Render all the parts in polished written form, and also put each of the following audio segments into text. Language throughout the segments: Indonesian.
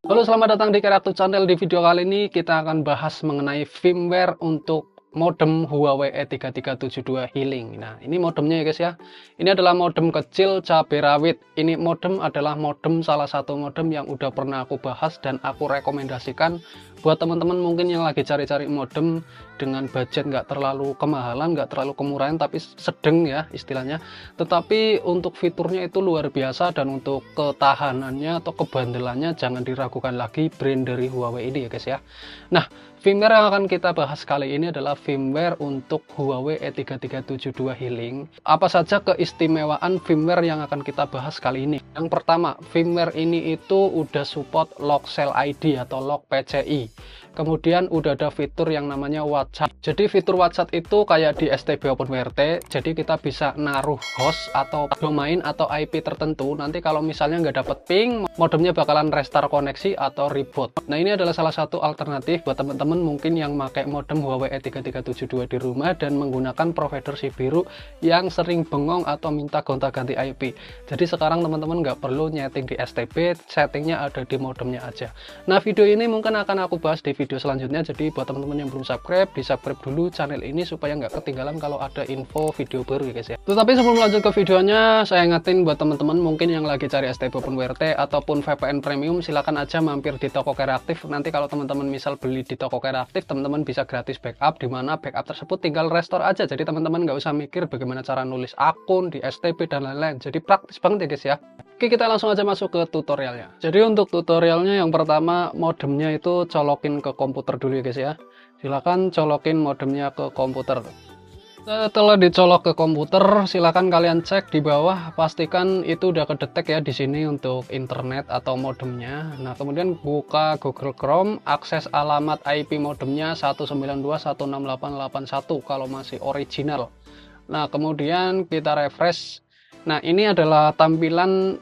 Halo, selamat datang di Kreatif Channel. Di video kali ini kita akan bahas mengenai firmware untuk modem Huawei E3372 Healing. Nah, ini modemnya ya guys ya. Ini adalah modem kecil cabai rawit. Ini modem adalah modem salah satu modem yang udah pernah aku bahas dan aku rekomendasikan buat teman-teman mungkin yang lagi cari-cari modem dengan budget nggak terlalu kemahalan, nggak terlalu kemurahan, tapi sedang ya istilahnya. Tetapi untuk fiturnya itu luar biasa, dan untuk ketahanannya atau kebandelannya jangan diragukan lagi brand dari Huawei ini ya guys ya. Nah, firmware yang akan kita bahas kali ini adalah firmware untuk Huawei E3372 Healing. Apa saja keistimewaan firmware yang akan kita bahas kali ini? Yang pertama, firmware ini itu udah support lock cell ID atau lock PCI. Kemudian udah ada fitur yang namanya WhatsApp. Jadi fitur WhatsApp itu kayak di STB OpenWRT. Jadi kita bisa naruh host atau domain atau IP tertentu. Nanti kalau misalnya nggak dapet ping, modemnya bakalan restart koneksi atau reboot. Nah, ini adalah salah satu alternatif buat teman-teman mungkin yang pakai modem Huawei E3372 di rumah dan menggunakan provider si biru yang sering bengong atau minta gonta-ganti IP. Jadi sekarang teman-teman nggak perlu nyeting di STB, settingnya ada di modemnya aja. Nah, video ini mungkin akan aku bahas di video selanjutnya. Jadi buat teman-teman yang belum subscribe, di subscribe dulu channel ini supaya nggak ketinggalan kalau ada info video baru ya guys ya. Tetapi sebelum lanjut ke videonya, saya ingetin buat teman-teman mungkin yang lagi cari STB OpenWRT ataupun VPN premium, silakan aja mampir di toko Kreatif. Nanti kalau teman-teman misal beli di toko Kreatif, teman-teman bisa gratis backup, di mana backup tersebut tinggal restore aja. Jadi teman-teman nggak usah mikir bagaimana cara nulis akun di STB dan lain-lain. Jadi praktis banget ya guys ya. Oke, kita langsung aja masuk ke tutorialnya. Jadi untuk tutorialnya yang pertama, modemnya itu colokin ke komputer dulu ya guys ya. Silakan colokin modemnya ke komputer. Setelah dicolok ke komputer, silakan kalian cek di bawah, pastikan itu udah kedetek ya di sini untuk internet atau modemnya. Nah, kemudian buka Google Chrome, akses alamat IP modemnya 192.168.81 kalau masih original. Nah, kemudian kita refresh. Nah, ini adalah tampilan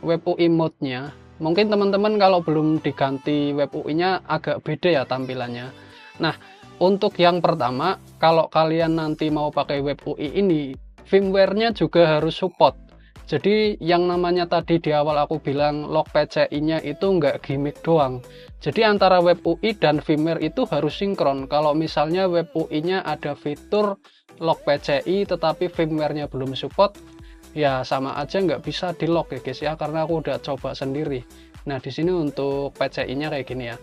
web UI mode-nya. Mungkin teman-teman kalau belum diganti web UI-nya agak beda ya tampilannya. Nah, untuk yang pertama, kalau kalian nanti mau pakai web UI ini, firmware-nya juga harus support. Jadi yang namanya tadi di awal aku bilang lock PCI-nya itu nggak gimmick doang. Jadi antara web UI dan firmware itu harus sinkron. Kalau misalnya web UI-nya ada fitur lock PCI tetapi firmware-nya belum support, ya sama aja nggak bisa di lock ya guys ya, karena aku udah coba sendiri. Nah, di sini untuk PCI-nya kayak gini ya.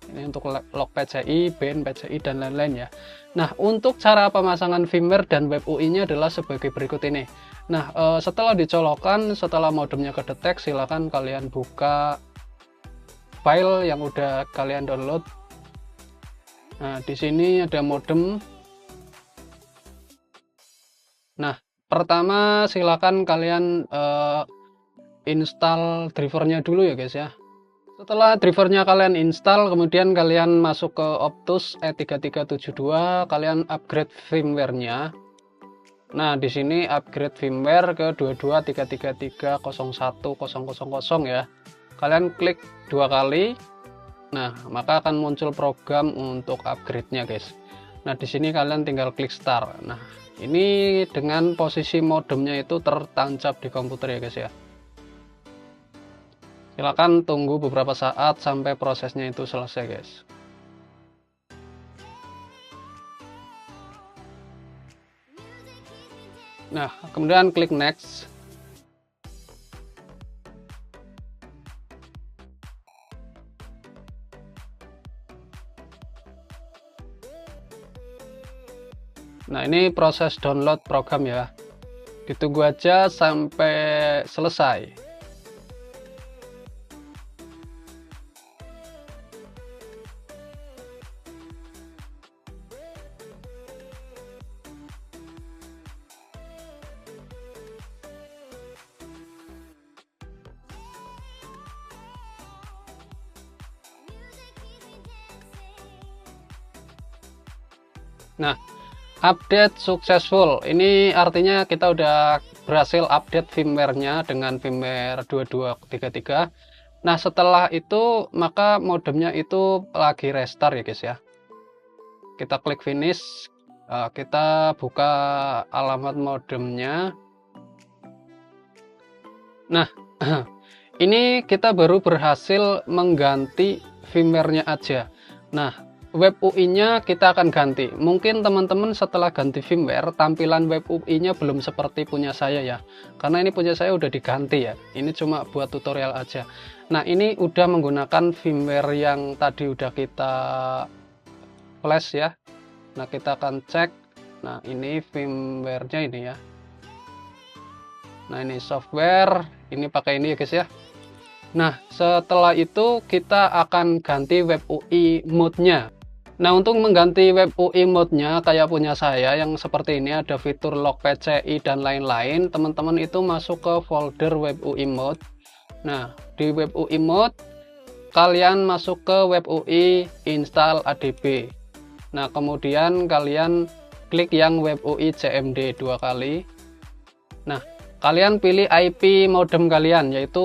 Ini untuk lock PCI, band PCI dan lain-lain ya. Nah, untuk cara pemasangan firmware dan web UI-nya adalah sebagai berikut ini. Nah, setelah dicolokkan, setelah modemnya kedetek, silakan kalian buka file yang udah kalian download. Nah, di sini ada modem. Nah, pertama silakan kalian install drivernya dulu ya guys ya. Setelah drivernya kalian install, kemudian kalian masuk ke Optus E3372, kalian upgrade firmware-nya. Nah, di sini upgrade firmware ke 22.333.01.000 ya. Kalian klik dua kali. Nah, maka akan muncul program untuk upgrade-nya guys. Nah, di sini kalian tinggal klik start. Nah, ini dengan posisi modemnya itu tertancap di komputer ya guys ya. Silakan tunggu beberapa saat sampai prosesnya itu selesai guys. Nah, kemudian klik next. Nah, ini proses download program ya. Ditunggu aja sampai selesai. Nah, update successful. Ini artinya kita udah berhasil update firmware-nya dengan firmware 2233. Nah, setelah itu maka modemnya itu lagi restart ya guys ya. Kita klik finish. Kita buka alamat modemnya. Nah, Ini kita baru berhasil mengganti firmware-nya aja. Nah, web UI-nya kita akan ganti. Mungkin teman-teman setelah ganti firmware, tampilan web UI-nya belum seperti punya saya ya. Karena ini punya saya udah diganti ya. Ini cuma buat tutorial aja. Nah, ini udah menggunakan firmware yang tadi udah kita flash ya. Nah, kita akan cek. Nah, ini firmware-nya ini ya. Nah, ini software. Ini pakai ini ya guys ya. Nah, setelah itu kita akan ganti web UI mode-nya. Nah, untuk mengganti web UI mode-nya kayak punya saya yang seperti ini, ada fitur lock PCI dan lain-lain, teman-teman itu masuk ke folder web UI mode. Nah, di web UI mode kalian masuk ke web UI install ADB. Nah, kemudian kalian klik yang web UI CMD 2 kali. Nah, kalian pilih IP modem kalian, yaitu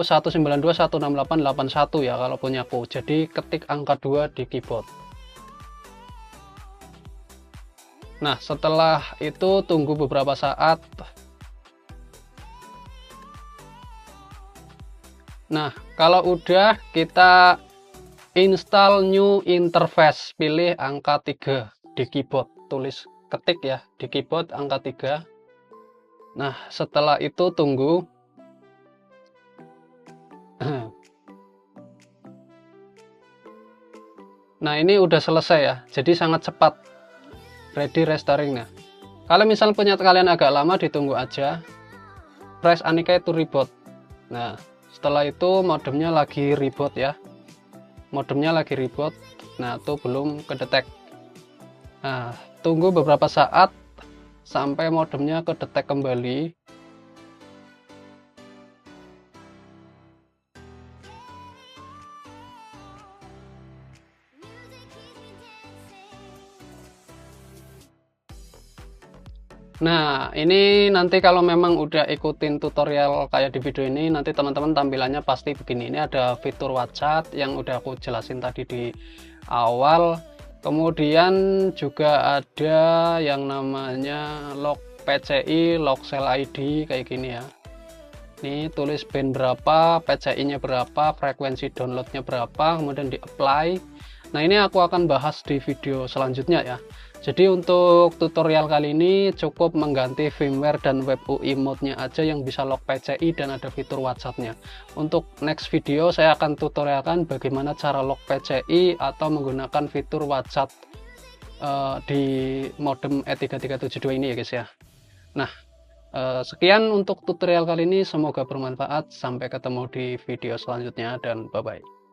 192.168.81 ya kalau punyaku. Jadi ketik angka 2 di keyboard. Nah, setelah itu tunggu beberapa saat. Nah, kalau udah, kita install new interface. Pilih angka 3 di keyboard, tulis ketik ya di keyboard angka 3. Nah, setelah itu tunggu. Nah, ini udah selesai ya, jadi sangat cepat. Ready restoring. Nah, kalau misal punya kalian agak lama, ditunggu aja. Press Anika to reboot. Nah, setelah itu modemnya lagi reboot ya. Modemnya lagi reboot. Nah, itu belum kedetek. Nah, tunggu beberapa saat sampai modemnya kedetek kembali. Nah, ini nanti kalau memang udah ikutin tutorial kayak di video ini, nanti teman-teman tampilannya pasti begini. Ini ada fitur WhatsApp yang udah aku jelasin tadi di awal. Kemudian juga ada yang namanya lock PCI, lock cell ID kayak gini ya. Ini tulis band berapa, PCI-nya berapa, frekuensi downloadnya berapa, kemudian di apply. Nah, ini aku akan bahas di video selanjutnya ya. Jadi untuk tutorial kali ini cukup mengganti firmware dan web UI mode-nya aja yang bisa lock PCI dan ada fitur WhatsApp-nya. Untuk next video saya akan tutorialkan bagaimana cara lock PCI atau menggunakan fitur WhatsApp di modem E3372 ini ya guys ya. Nah, sekian untuk tutorial kali ini, semoga bermanfaat. Sampai ketemu di video selanjutnya dan bye-bye.